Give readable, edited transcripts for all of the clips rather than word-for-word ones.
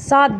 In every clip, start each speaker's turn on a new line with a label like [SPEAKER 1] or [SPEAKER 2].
[SPEAKER 1] 7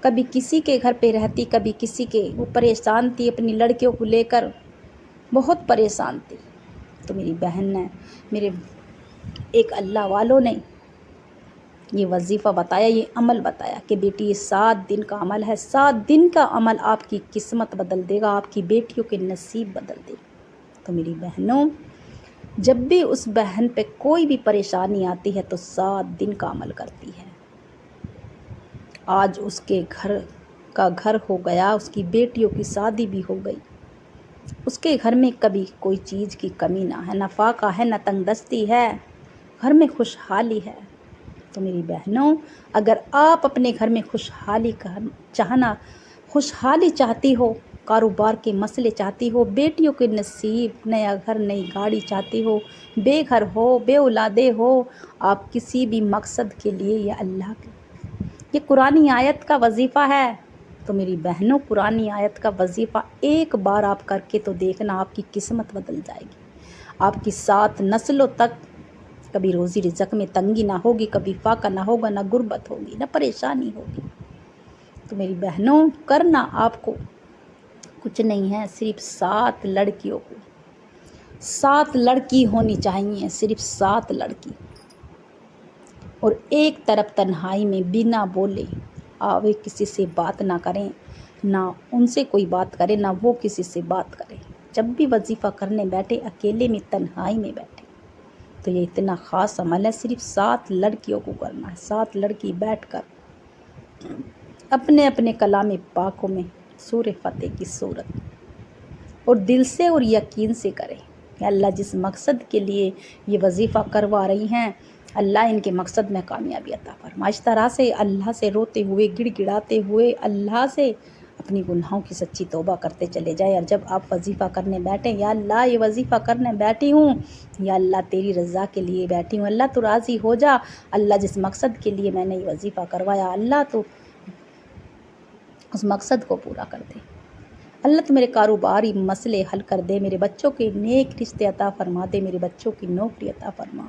[SPEAKER 1] کبھی کسی کے گھر پہ رہتی، کبھی کسی کے، وہ پریشان تھی اپنی لڑکیوں کو لے کر، بہت پریشان تھی۔ تو میری بہن نے، میرے ایک اللہ والوں نے یہ وظیفہ بتایا، یہ عمل بتایا کہ بیٹی یہ 7 دن کا عمل ہے، 7 دن کا عمل آپ کی قسمت بدل دے گا، آپ کی بیٹیوں کے نصیب بدل دے گا۔ تو میری بہنوں، جب بھی اس بہن پہ کوئی بھی پریشانی آتی ہے تو 7 دن کا عمل کرتی ہے۔ آج اس کے گھر ہو گیا، اس کی بیٹیوں کی شادی بھی ہو گئی، اس کے گھر میں کبھی کوئی چیز کی کمی نہ ہے، نہ فاقہ ہے، نہ تنگ دستی ہے، گھر میں خوشحالی ہے۔ تو میری بہنوں، اگر آپ اپنے گھر میں خوشحالی چاہتی ہو، کاروبار کے مسئلے چاہتی ہو، بیٹیوں کے نصیب، نیا گھر، نئی گاڑی چاہتی ہو، بے گھر ہو، بے اولادے ہو، آپ کسی بھی مقصد کے لیے یہ قرآنی آیت کا وظیفہ ہے۔ تو میری بہنوں، قرآنی آیت کا وظیفہ ایک بار آپ کر کے تو دیکھنا، آپ کی قسمت بدل جائے گی، آپ کی 7 نسلوں تک کبھی روزی رزق میں تنگی نہ ہوگی، کبھی فاقہ نہ ہوگا، نہ غربت ہوگی، نہ پریشانی ہوگی۔ تو میری بہنوں، کرنا آپ کو کچھ نہیں ہے، صرف 7 لڑکیوں کو، 7 لڑکی ہونی چاہیے، صرف 7 لڑکی، اور ایک طرف تنہائی میں بنا بولے آوے کسی سے بات نہ کریں، نہ ان سے کوئی بات کرے، نہ وہ کسی سے بات کرے۔ جب بھی وظیفہ کرنے بیٹھے، اکیلے میں تنہائی میں بیٹھے۔ تو یہ اتنا خاص عمل ہے، صرف 7 لڑکیوں کو کرنا ہے، 7 لڑکی بیٹھ کر اپنے اپنے کلام پاکوں میں سورہ فتح کی صورت، اور دل سے اور یقین سے کریں کہ اللہ جس مقصد کے لیے یہ وظیفہ کروا رہی ہیں، اللہ ان کے مقصد میں کامیابی عطا فرما۔ اس طرح سے اللہ سے روتے ہوئے، گڑ گڑاتے ہوئے اللہ سے اپنی گناہوں کی سچی توبہ کرتے چلے جائیں۔ اور جب آپ وظیفہ کرنے بیٹھیں، یا اللہ یہ وظیفہ کرنے بیٹھی ہوں، یا اللہ تیری رضا کے لیے بیٹھی ہوں، اللہ تو راضی ہو جا، اللہ جس مقصد کے لیے میں نے یہ وظیفہ کروایا، اللہ تو اس مقصد کو پورا کر دے، اللہ تو میرے کاروباری مسئلے حل کر دے، میرے بچوں کے نیک رشتے عطا فرما دے، میرے بچوں کی نوکری عطا فرما،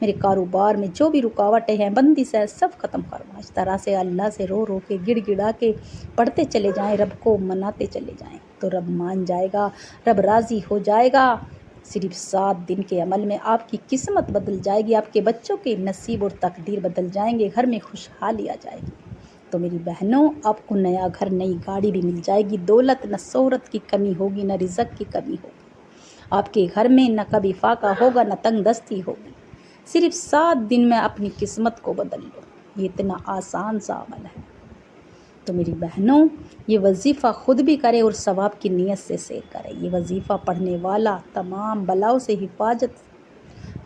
[SPEAKER 1] میرے کاروبار میں جو بھی رکاوٹیں ہیں، بندش ہے، سب ختم کروا۔ اس طرح سے اللہ سے رو رو کے، گڑ گڑا کے پڑھتے چلے جائیں، رب کو مناتے چلے جائیں، تو رب مان جائے گا، رب راضی ہو جائے گا۔ صرف 7 دن کے عمل میں آپ کی قسمت بدل جائے گی، آپ کے بچوں کے نصیب اور تقدیر بدل جائیں گے، گھر میں خوشحالی آ جائے گی۔ تو میری بہنوں، آپ کو نیا گھر، نئی گاڑی بھی مل جائے گی، دولت نہ شہرت کی کمی ہوگی، نہ رزق کی کمی ہوگی، آپ کے گھر میں نہ کبھی فاقہ ہوگا، نہ تنگ دستی ہوگی۔ صرف 7 دن میں اپنی قسمت کو بدل لو، یہ اتنا آسان سا عمل ہے۔ تو میری بہنوں، یہ وظیفہ خود بھی کرے اور ثواب کی نیت سے شیئر کرے۔ یہ وظیفہ پڑھنے والا تمام بلاؤں سے حفاظت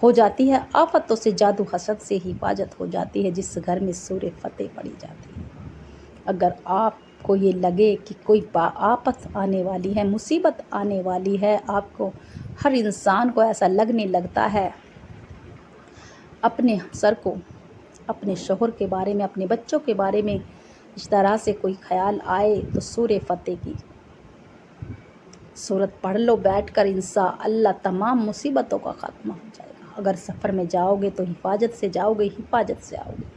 [SPEAKER 1] ہو جاتی ہے، آفتوں سے، جادو حسد سے حفاظت ہو جاتی ہے، جس گھر میں سورہ فتح پڑھی جاتی ہے۔ اگر آپ کو یہ لگے کہ کوئی آفت آنے والی ہے، مصیبت آنے والی ہے، آپ کو، ہر انسان کو ایسا لگنے لگتا ہے، اپنے سر کو، اپنے شوہر کے بارے میں، اپنے بچوں کے بارے میں اس طرح سے کوئی خیال آئے، تو سورہ فتح کی سورت پڑھ لو بیٹھ کر، انشاءاللہ تمام مصیبتوں کا خاتمہ ہو جائے گا۔ اگر سفر میں جاؤ گے تو حفاظت سے جاؤ گے، حفاظت سے آؤ گے۔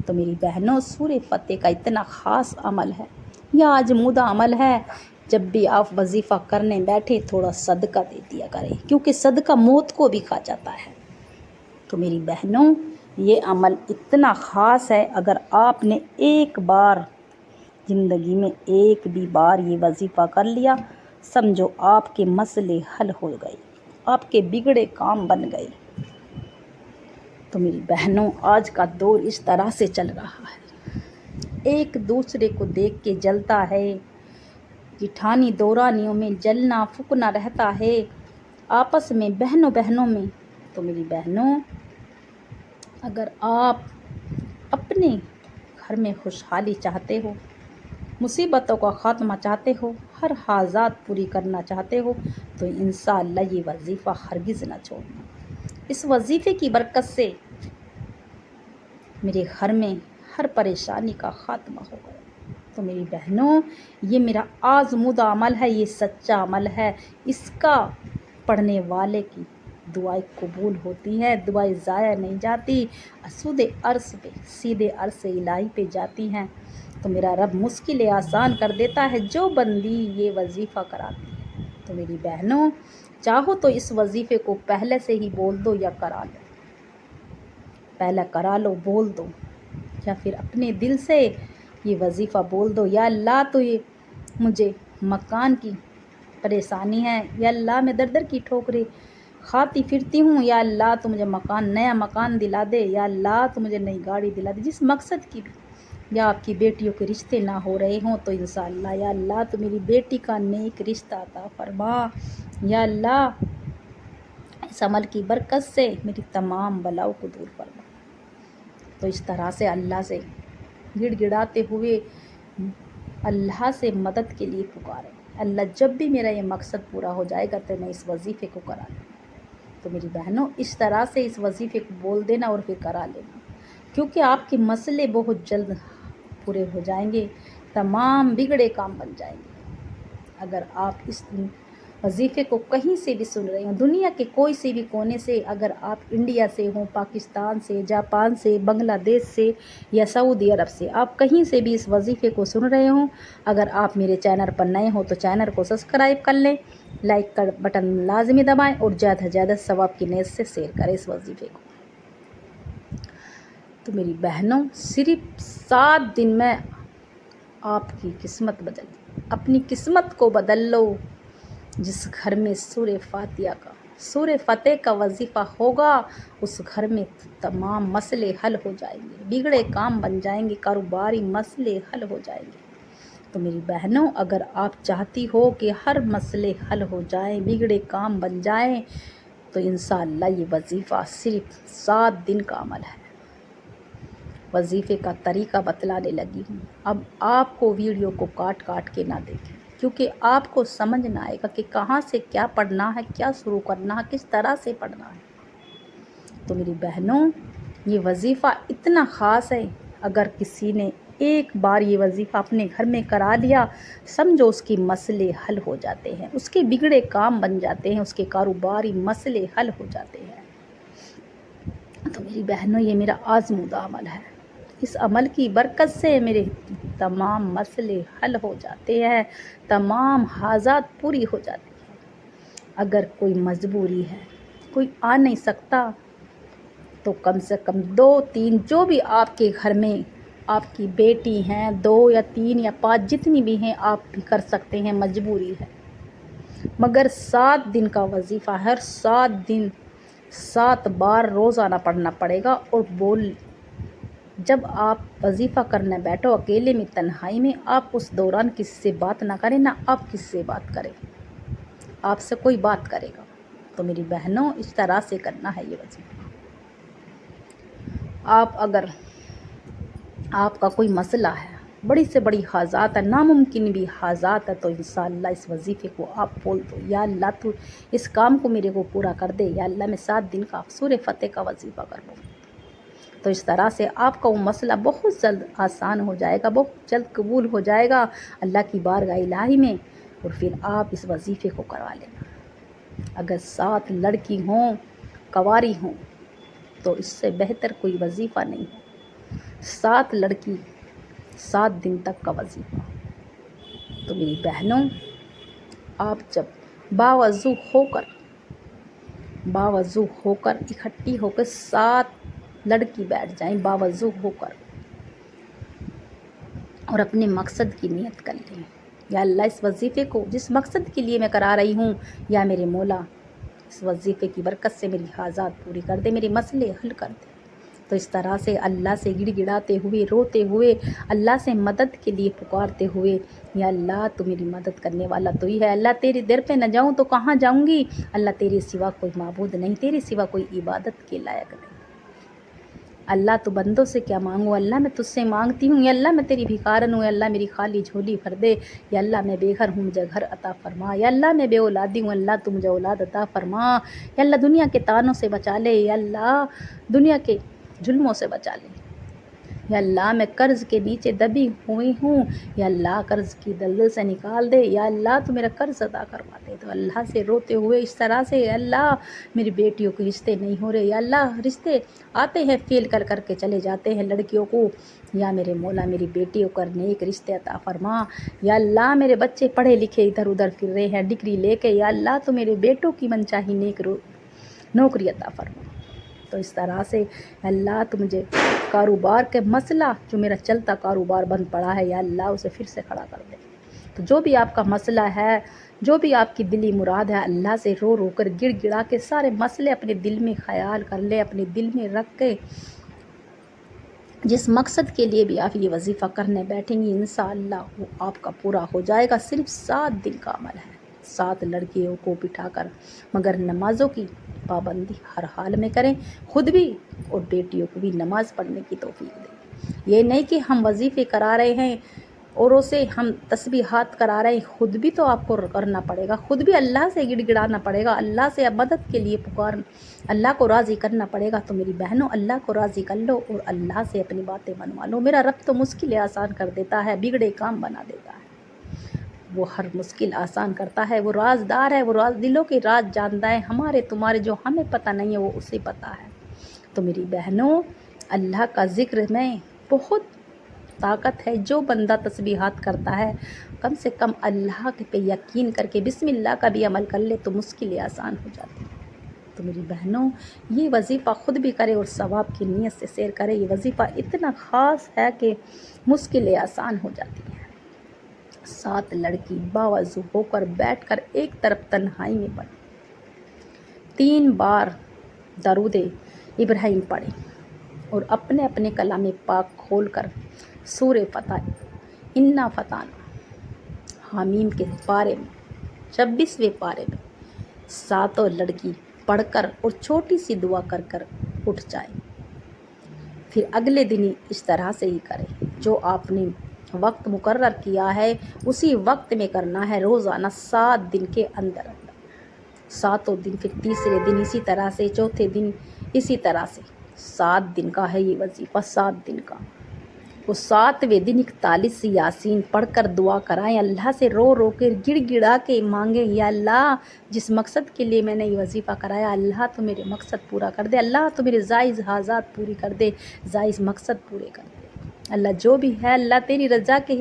[SPEAKER 1] تو میری بہنوں، سورہ فتح کا اتنا خاص عمل ہے، یہ آزمودہ عمل ہے۔ جب بھی آپ وظیفہ کرنے بیٹھے، تھوڑا صدقہ دے دیا کریں، کیونکہ صدقہ موت کو بھی کھا جاتا ہے۔ تو میری بہنوں، یہ عمل اتنا خاص ہے، اگر آپ نے ایک بار زندگی میں ایک بھی بار یہ وظیفہ کر لیا، سمجھو آپ کے مسئلے حل ہو گئے، آپ کے بگڑے کام بن گئے۔ تو میری بہنوں، آج کا دور اس طرح سے چل رہا ہے، ایک دوسرے کو دیکھ کے جلتا ہے، جٹھانی دورانیوں میں جلنا پھکنا رہتا ہے، آپس میں بہنوں میں۔ تو میری بہنوں، اگر آپ اپنے گھر میں خوشحالی چاہتے ہو، مصیبتوں کا خاتمہ چاہتے ہو، ہر حاجات پوری کرنا چاہتے ہو، تو انشاءاللہ یہ وظیفہ ہرگز نہ چھوڑنا۔ اس وظیفے کی برکت سے میرے گھر میں ہر پریشانی کا خاتمہ ہو گیا۔ تو میری بہنوں، یہ میرا آزمودہ عمل ہے، یہ سچا عمل ہے، اس کا پڑھنے والے کی دعائیں قبول ہوتی ہے، دعائیں ضائع نہیں جاتی، سودے عرش پہ، سیدھے عرش الہی پہ جاتی ہیں۔ تو میرا رب مشکلیں آسان کر دیتا ہے جو بندی یہ وظیفہ کراتی ہے۔ تو میری بہنوں، چاہو تو اس وظیفے کو پہلے سے ہی بول دو یا کرا لو، پہلے کرا لو، بول دو، یا پھر اپنے دل سے یہ وظیفہ بول دو، یا اللہ تو یہ مجھے مکان کی پریشانی ہے، یا اللہ میں در در کی ٹھوکریں کھاتی پھرتی ہوں، یا اللہ تو مجھے نیا مکان دلا دے، یا اللہ تو مجھے نئی گاڑی دلا دے، جس مقصد کی بھی، یا آپ کی بیٹیوں کے رشتے نہ ہو رہے ہوں تو انشاءاللہ یا اللہ تو میری بیٹی کا نیک رشتہ عطا فرما، یا اللہ اس عمل کی برکت سے میری تمام بلاؤں کو دور فرما۔ تو اس طرح سے اللہ سے گڑ گڑاتے ہوئے اللہ سے مدد کے لیے پکارے، اللہ جب بھی میرا یہ مقصد پورا ہو جائے گا تو میں اس وظیفے کو کرا لوں۔ تو میری بہنوں، اس طرح سے اس وظیفے کو بول دینا اور پھر کرا لینا، کیونکہ آپ کے مسئلے بہت جلد پورے ہو جائیں گے، تمام بگڑے کام بن جائیں گے۔ اگر آپ اس وظیفے کو کہیں سے بھی سن رہے ہوں، دنیا کے کوئی سے بھی کونے سے، اگر آپ انڈیا سے ہوں، پاکستان سے، جاپان سے، بنگلہ دیش سے یا سعودی عرب سے، آپ کہیں سے بھی اس وظیفے کو سن رہے ہوں، اگر آپ میرے چینل پر نئے ہوں تو چینل کو سبسکرائب کر لیں، لائک کا بٹن لازمی دبائیں اور زیادہ سے زیادہ ثواب کی نیت سے شیئر کریں اس وظیفے کو۔ تو میری بہنوں، صرف 7 دن میں آپ کی قسمت بدل، اپنی قسمت کو بدل لو۔ جس گھر میں سورہ فاتحہ کا، سورہ فتح کا وظیفہ ہوگا، اس گھر میں تمام مسئلے حل ہو جائیں گے، بگڑے کام بن جائیں گے، کاروباری مسئلے حل ہو جائیں گے۔ تو میری بہنوں، اگر آپ چاہتی ہو کہ ہر مسئلے حل ہو جائیں، بگڑے کام بن جائیں، تو انشاءاللہ یہ وظیفہ صرف 7 دن کا عمل ہے۔ وظیفے کا طریقہ بتلانے لگی ہوں، اب آپ کو ویڈیو کو کاٹ کاٹ کے نہ دیکھیں، کیونکہ آپ کو سمجھ نہ آئے گا کہ کہاں سے کیا پڑھنا ہے، کیا شروع کرنا ہے، کس طرح سے پڑھنا ہے۔ تو میری بہنوں، یہ وظیفہ اتنا خاص ہے، اگر کسی نے ایک بار یہ وظیفہ اپنے گھر میں کرا لیا، سمجھو اس کے مسئلے حل ہو جاتے ہیں، اس کے بگڑے کام بن جاتے ہیں، اس کے کاروباری مسئلے حل ہو جاتے ہیں۔ تو میری بہنوں، یہ میرا آزمودہ عمل ہے، اس عمل کی برکت سے میرے تمام مسئلے حل ہو جاتے ہیں، تمام حاجات پوری ہو جاتی ہیں۔ اگر کوئی مجبوری ہے، کوئی آ نہیں سکتا، تو کم سے کم 2-3 جو بھی آپ کے گھر میں آپ کی بیٹی ہیں، 2 یا 3 یا 5 جتنی بھی ہیں، آپ بھی کر سکتے ہیں، مجبوری ہے۔ مگر 7 دن کا وظیفہ ہے، ہر 7 دن 7 بار روزانہ پڑھنا پڑے گا، اور جب آپ وظیفہ کرنے بیٹھو اکیلے میں، تنہائی میں، آپ اس دوران کسی سے بات نہ کریں، نہ آپ کسی سے بات کریں، آپ سے کوئی بات کرے گا۔ تو میری بہنوں، اس طرح سے کرنا ہے یہ وظیفہ۔ اگر آپ کا کوئی مسئلہ ہے، بڑی سے بڑی حاجات ہے، ناممکن بھی حاجات ہے، تو انشاءاللہ اس وظیفے کو آپ بول دو، یا اللہ تو اس کام کو میرے کو پورا کر دے، یا اللہ میں 7 دن کا سورہ فتح کا وظیفہ کر لوں۔ تو اس طرح سے آپ کا وہ مسئلہ بہت جلد آسان ہو جائے گا، بہت جلد قبول ہو جائے گا اللہ کی بارگاہ الہی میں، اور پھر آپ اس وظیفے کو کروا لینا۔ اگر 7 لڑکی ہوں، کنواری ہوں، تو اس سے بہتر کوئی وظیفہ نہیں ہے۔ 7 لڑکی 7 دن تک کا وظیفہ۔ تو میری بہنوں، آپ جب باوضو ہو کر اکٹھی ہو کر 7 لڑکی بیٹھ جائیں، باوضو ہو کر، اور اپنے مقصد کی نیت کر لیں، یا اللہ اس وظیفے کو جس مقصد کے لیے میں کرا رہی ہوں، یا میرے مولا اس وظیفے کی برکت سے میری حاجات پوری کر دے، میرے مسئلے حل کر دے۔ تو اس طرح سے اللہ سے گڑ گڑاتے ہوئے، روتے ہوئے، اللہ سے مدد کے لیے پکارتے ہوئے، یا اللہ تو میری مدد کرنے والا تو ہی ہے، اللہ تیرے در پہ نہ جاؤں تو کہاں جاؤں گی، اللہ تیرے سوا کوئی معبود نہیں، تیرے سوا کوئی عبادت کے لائق نہیں، اللہ تو بندوں سے کیا مانگوں، اللہ میں تجھ سے مانگتی ہوں، یا اللہ میں تیری بھکارن ہوں، یا اللہ میری خالی جھولی بھر دے، یا اللہ میں بے گھر ہوں، مجھے گھر عطا فرما، یا اللہ میں بے اولادی ہوں، اللہ تو مجھے اولاد عطا فرما، یا اللہ دنیا کے تانوں سے بچا لے، یا اللہ دنیا کے ظلموں سے بچا لے۔ یا اللہ میں قرض کے نیچے دبی ہوئی ہوں، یا اللہ قرض کی دلدل سے نکال دے، یا اللہ تو میرا قرض ادا کروا دے۔ تو اللہ سے روتے ہوئے اس طرح سے، اللہ میری بیٹیوں کے رشتے نہیں ہو رہے، یا اللہ رشتے آتے ہیں فیل کر کر کے چلے جاتے ہیں لڑکیوں کو، یا میرے مولا میری بیٹیوں کو نیک رشتے عطا فرما، یا اللہ میرے بچے پڑھے لکھے ادھر ادھر پھر رہے ہیں ڈگری لے کے، یا اللہ تو میرے بیٹوں کی منچاہی نیک نوکری عطا فرما۔ تو اس طرح سے اللہ تو مجھے کاروبار کے مسئلہ جو میرا چلتا کاروبار بند پڑا ہے، یا اللہ اسے پھر سے کھڑا کر دے۔ تو جو بھی آپ کا مسئلہ ہے، جو بھی آپ کی دلی مراد ہے، اللہ سے رو رو کر گڑ گڑا کے سارے مسئلے اپنے دل میں خیال کر لے، اپنے دل میں رکھ کے جس مقصد کے لیے بھی آپ یہ وظیفہ کرنے بیٹھیں گی انشاءاللہ وہ آپ کا پورا ہو جائے گا۔ صرف 7 دن کا عمل ہے، 7 لڑکیوں کو بٹھا کر، مگر نمازوں کی پابندی ہر حال میں کریں، خود بھی اور بیٹیوں کو بھی نماز پڑھنے کی توفیق دیں۔ یہ نہیں کہ ہم وظیفے کرا رہے ہیں اوروں سے ہم تسبیحات کرا رہے ہیں، خود بھی تو آپ کو کرنا پڑے گا، خود بھی اللہ سے گڑ گڑانا پڑے گا، اللہ سے مدد کے لیے اللہ کو راضی کرنا پڑے گا۔ تو میری بہنوں اللہ کو راضی کر لو اور اللہ سے اپنی باتیں منوا لو۔ میرا رب تو مشکلیں آسان کر دیتا ہے، بگڑے کام بنا دیتا ہے، وہ ہر مشکل آسان کرتا ہے، وہ رازدار ہے، وہ دلوں کے راز جانتا ہے، ہمارے تمہارے جو ہمیں پتہ نہیں ہے وہ اسے پتہ ہے۔ تو میری بہنوں اللہ کا ذکر میں بہت طاقت ہے، جو بندہ تسبیحات کرتا ہے کم سے کم اللہ پہ یقین کر کے بسم اللہ کا بھی عمل کر لے تو مشکلیں آسان ہو جاتی ہیں۔ تو میری بہنوں یہ وظیفہ خود بھی کرے اور ثواب کی نیت سے سیر کرے، یہ وظیفہ اتنا خاص ہے کہ مشکلیں آسان ہو جاتی ہیں۔ 7 لڑکی باوضو ہو کر بیٹھ کر ایک طرف تنہائی میں پڑھی، 3 بار درود ابراہیم پڑھیں اور اپنے اپنے کلام پاک کھول کر سورہ فتح انا فتحنا حامیم کے پارے میں 26ویں پارے میں 7 لڑکی پڑھ کر اور چھوٹی سی دعا کر کر اٹھ جائیں۔ پھر اگلے دن اس طرح سے ہی کریں، جو آپ نے وقت مقرر کیا ہے اسی وقت میں کرنا ہے، روزانہ 7 دن کے اندر 7 دن، پھر تیسرے دن اسی طرح سے، چوتھے دن اسی طرح سے، 7 دن کا ہے یہ وظیفہ، 7 دن کا۔ وہ 7ویں دن 41 یاسین پڑھ کر دعا کرائیں، اللہ سے رو رو کے گڑ گڑا کے مانگیں، یا اللہ جس مقصد کے لیے میں نے یہ وظیفہ کرایا اللہ تو میرے مقصد پورا کر دے، اللہ تو میرے جائز حاجات پوری کر دے، جائز مقصد پورے کر دے۔ اللہ جو بھی ہے اللہ تیری رضا کے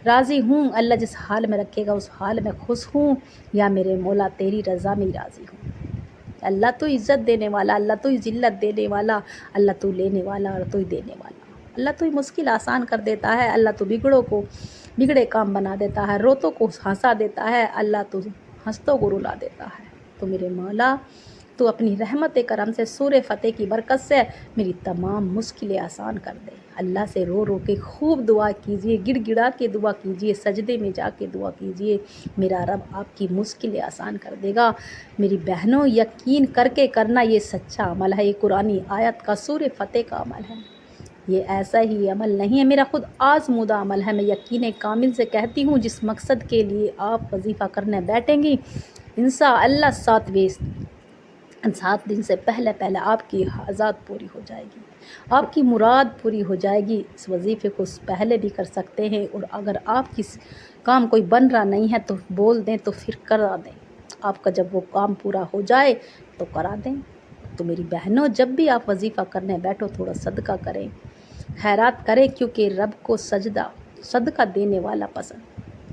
[SPEAKER 1] راضی ہوں، اللہ جس حال میں رکھے گا اس حال میں خوش ہوں، یا میرے مولا تیری رضا میں راضی ہوں۔ اللہ تو عزت دینے والا، اللہ تو ذلت دینے والا، اللہ تو لینے والا اور تو دینے والا، اللہ تو مشکل آسان کر دیتا ہے، اللہ تو بگڑے کام بنا دیتا ہے، روتوں کو ہنسا دیتا ہے، اللہ تو ہنستوں کو رلا دیتا ہے۔ تو میرے مولا تو اپنی رحمت کرم سے سورہ فتح کی برکت سے میری تمام مشکلیں آسان کر دے۔ اللہ سے رو رو کے خوب دعا کیجئے، گڑ گڑا کے دعا کیجئے، سجدے میں جا کے دعا کیجئے، میرا رب آپ کی مشکلیں آسان کر دے گا۔ میری بہنوں یقین کر کے کرنا، یہ سچا عمل ہے، یہ قرآنی آیت کا سورہ فتح کا عمل ہے، یہ ایسا ہی عمل نہیں ہے، میرا خود آزمودہ عمل ہے۔ میں یقین کامل سے کہتی ہوں جس مقصد کے لیے آپ وظیفہ کرنے بیٹھیں گی انشاءاللہ 7 دن سے پہلے آپ کی حاجات پوری ہو جائے گی، آپ کی مراد پوری ہو جائے گی۔ اس وظیفے کو پہلے بھی کر سکتے ہیں، اور اگر آپ کی کام کوئی بن رہا نہیں ہے تو بول دیں تو پھر کرا دیں، آپ کا جب وہ کام پورا ہو جائے تو کرا دیں۔ تو میری بہنوں جب بھی آپ وظیفہ کرنے بیٹھو تھوڑا صدقہ کریں، خیرات کریں، کیونکہ رب کو صدقہ دینے والا پسند،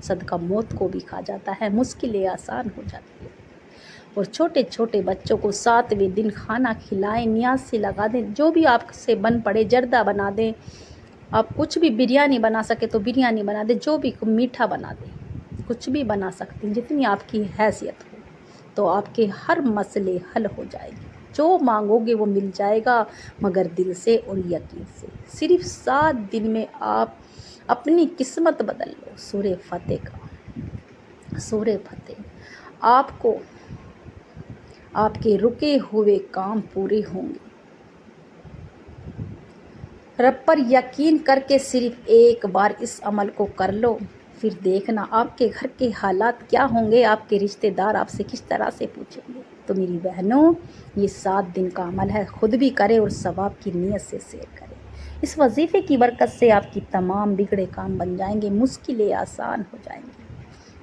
[SPEAKER 1] صدقہ موت کو بھی کھا جاتا ہے، مشکلیں آسان ہو جاتی ہے۔ اور چھوٹے چھوٹے بچوں کو 7ویں دن کھانا کھلائیں، نیاز سے لگا دیں، جو بھی آپ سے بن پڑے، جردہ بنا دیں، آپ کچھ بھی بریانی بنا سکے تو بریانی بنا دیں، جو بھی میٹھا بنا دیں، کچھ بھی بنا سکتے ہیں جتنی آپ کی حیثیت ہو، تو آپ کے ہر مسئلے حل ہو جائے گی، جو مانگو گے وہ مل جائے گا، مگر دل سے اور یقین سے۔ صرف 7 دن میں آپ اپنی قسمت بدل لو۔ سورہ فتح آپ کے رکے ہوئے کام پورے ہوں گے۔ رب پر یقین کر کے صرف ایک بار اس عمل کو کر لو، پھر دیکھنا آپ کے گھر کے حالات کیا ہوں گے، آپ کے رشتہ دار آپ سے کس طرح سے پوچھیں گے۔ تو میری بہنوں یہ 7 دن کا عمل ہے، خود بھی کریں اور ثواب کی نیت سے سیر کریں۔ اس وظیفے کی برکت سے آپ کی تمام بگڑے کام بن جائیں گے، مشکلیں آسان ہو جائیں گی۔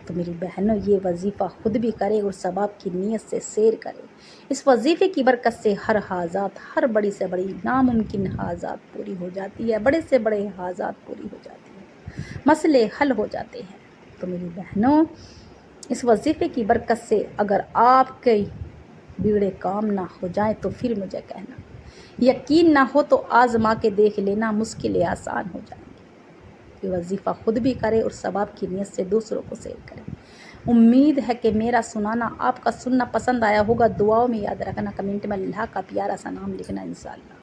[SPEAKER 1] تو میری بہنوں، یہ وظیفہ خود بھی کرے اور ثواب کی نیت سے سیر کرے۔ اس وظیفے کی برکت سے ہر حاجات، ہر بڑی سے بڑی ناممکن حاجات پوری ہو جاتی ہے، بڑے سے بڑے حاجات پوری ہو جاتی ہیں، مسئلے حل ہو جاتے ہیں۔ تو میری بہنوں، اس وظیفے کی برکت سے اگر آپ کے بگڑے کام نہ ہو جائیں تو پھر مجھے کہنا، یقین نہ ہو تو آزما کے دیکھ لینا، مشکلیں آسان ہو جائیں گی۔ یہ وظیفہ خود بھی کرے اور ثواب کی نیت سے دوسروں کو شیئر کرے۔ امید ہے کہ میرا سنانا آپ کا سننا پسند آیا ہوگا۔ دعاؤں میں یاد رکھنا، کمنٹ میں اللہ کا پیارا سا نام لکھنا انشاءاللہ۔